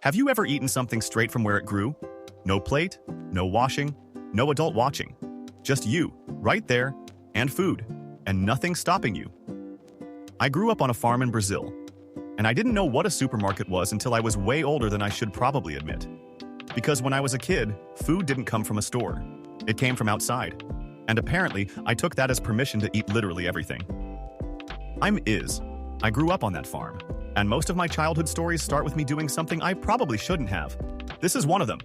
Have you ever eaten something straight from where it grew? No plate, no washing, no adult watching. Just you, right there, and food, and nothing stopping you. I grew up on a farm in Brazil, and I didn't know what a supermarket was until I was way older than I should probably admit. Because when I was a kid, food didn't come from a store. It came from outside. And apparently, I took that as permission to eat literally everything. I'm Iz. I grew up on that farm, and most of my childhood stories start with me doing something I probably shouldn't have. This is one of them.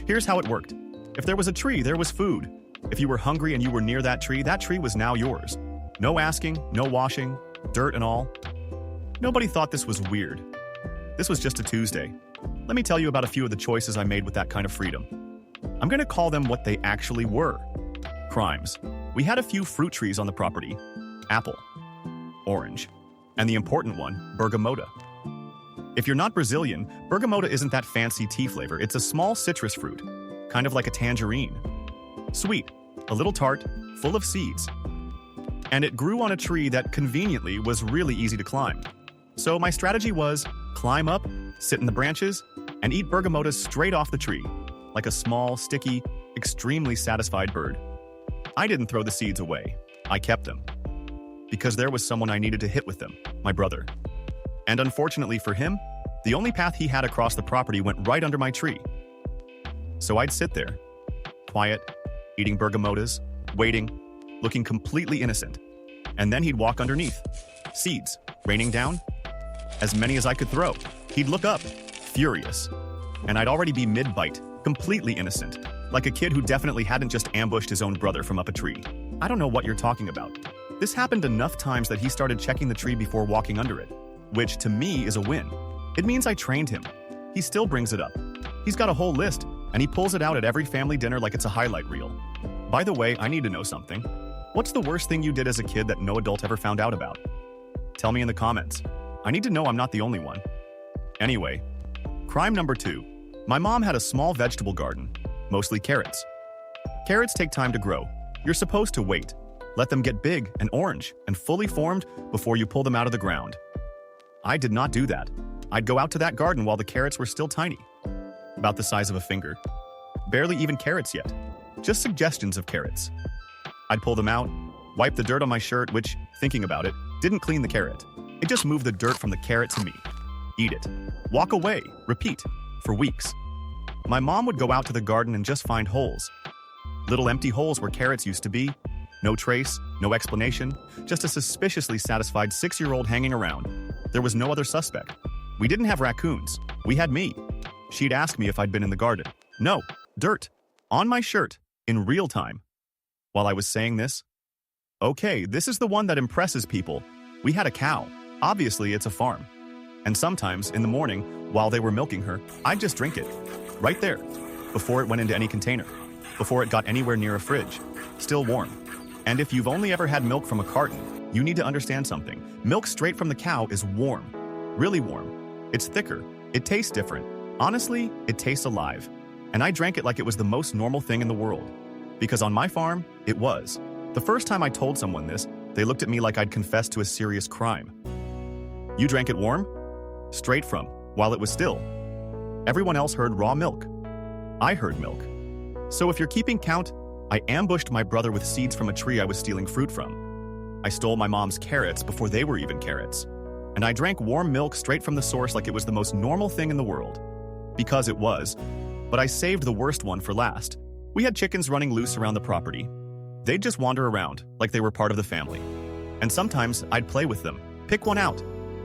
Here's how it worked. If there was a tree, there was food. If you were hungry and you were near that tree was now yours. No asking, no washing, dirt and all. Nobody thought this was weird. This was just a Tuesday. Let me tell you about a few of the choices I made with that kind of freedom. I'm gonna call them what they actually were. Crimes. We had a few fruit trees on the property. Apple. Orange. And the important one, bergamota. If you're not Brazilian, bergamota isn't that fancy tea flavor. It's a small citrus fruit, kind of like a tangerine. Sweet, a little tart, full of seeds. And it grew on a tree that conveniently was really easy to climb. So my strategy was climb up, sit in the branches, and eat bergamotas straight off the tree, like a small, sticky, extremely satisfied bird. I didn't throw the seeds away. I kept them. Because there was someone I needed to hit with them, my brother. And unfortunately for him, the only path he had across the property went right under my tree. So I'd sit there, quiet, eating bergamotas, waiting, looking completely innocent. And then he'd walk underneath. Seeds, raining down. As many as I could throw. He'd look up, furious. And I'd already be mid-bite, completely innocent. Like a kid who definitely hadn't just ambushed his own brother from up a tree. I don't know what you're talking about. This happened enough times that he started checking the tree before walking under it, which to me is a win. It means I trained him. He still brings it up. He's got a whole list, and he pulls it out at every family dinner like it's a highlight reel. By the way, I need to know something. What's the worst thing you did as a kid that no adult ever found out about? Tell me in the comments. I need to know I'm not the only one. Anyway, crime number 2. My mom had a small vegetable garden, mostly carrots. Carrots take time to grow. You're supposed to wait. Let them get big and orange and fully formed before you pull them out of the ground. I did not do that. I'd go out to that garden while the carrots were still tiny, about the size of a finger. Barely even carrots yet, just suggestions of carrots. I'd pull them out, wipe the dirt on my shirt, which, thinking about it, didn't clean the carrot. It just moved the dirt from the carrot to me. Eat it. Walk away. Repeat. For weeks. My mom would go out to the garden and just find holes. Little empty holes where carrots used to be. No trace, no explanation, just a suspiciously satisfied 6-year-old hanging around. There was no other suspect. We didn't have raccoons. We had me. She'd ask me if I'd been in the garden. No, dirt. On my shirt. In real time. While I was saying this, okay, this is the one that impresses people. We had a cow. Obviously, it's a farm. And sometimes, in the morning, while they were milking her, I'd just drink it. Right there. Before it went into any container. Before it got anywhere near a fridge. Still warm. And if you've only ever had milk from a carton, you need to understand something. Milk straight from the cow is warm. Really warm. It's thicker. It tastes different. Honestly, it tastes alive. And I drank it like it was the most normal thing in the world. Because on my farm, it was. The first time I told someone this, they looked at me like I'd confessed to a serious crime. You drank it warm? Straight from, while it was still. Everyone else heard raw milk. I heard milk. So if you're keeping count, I ambushed my brother with seeds from a tree I was stealing fruit from. I stole my mom's carrots before they were even carrots. And I drank warm milk straight from the source like it was the most normal thing in the world. Because it was. But I saved the worst one for last. We had chickens running loose around the property. They'd just wander around, like they were part of the family. And sometimes I'd play with them, pick one out,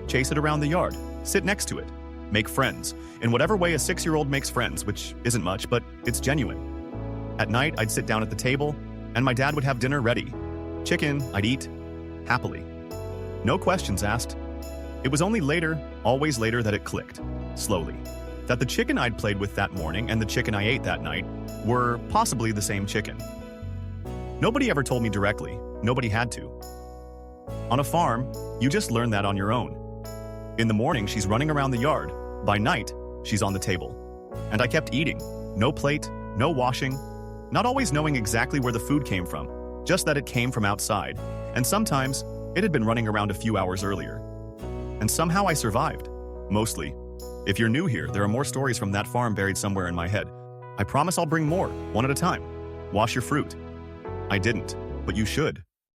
chase it around the yard, sit next to it, make friends, in whatever way a 6-year-old makes friends, which isn't much, but it's genuine. At night, I'd sit down at the table, and my dad would have dinner ready. Chicken, I'd eat, happily. No questions asked. It was only later, always later, that it clicked, slowly, that the chicken I'd played with that morning and the chicken I ate that night were possibly the same chicken. Nobody ever told me directly, nobody had to. On a farm, you just learn that on your own. In the morning, she's running around the yard. By night, she's on the table. And I kept eating. No plate, no washing, not always knowing exactly where the food came from, just that it came from outside. And sometimes, it had been running around a few hours earlier. And somehow I survived. Mostly. If you're new here, there are more stories from that farm buried somewhere in my head. I promise I'll bring more, one at a time. Wash your fruit. I didn't, but you should.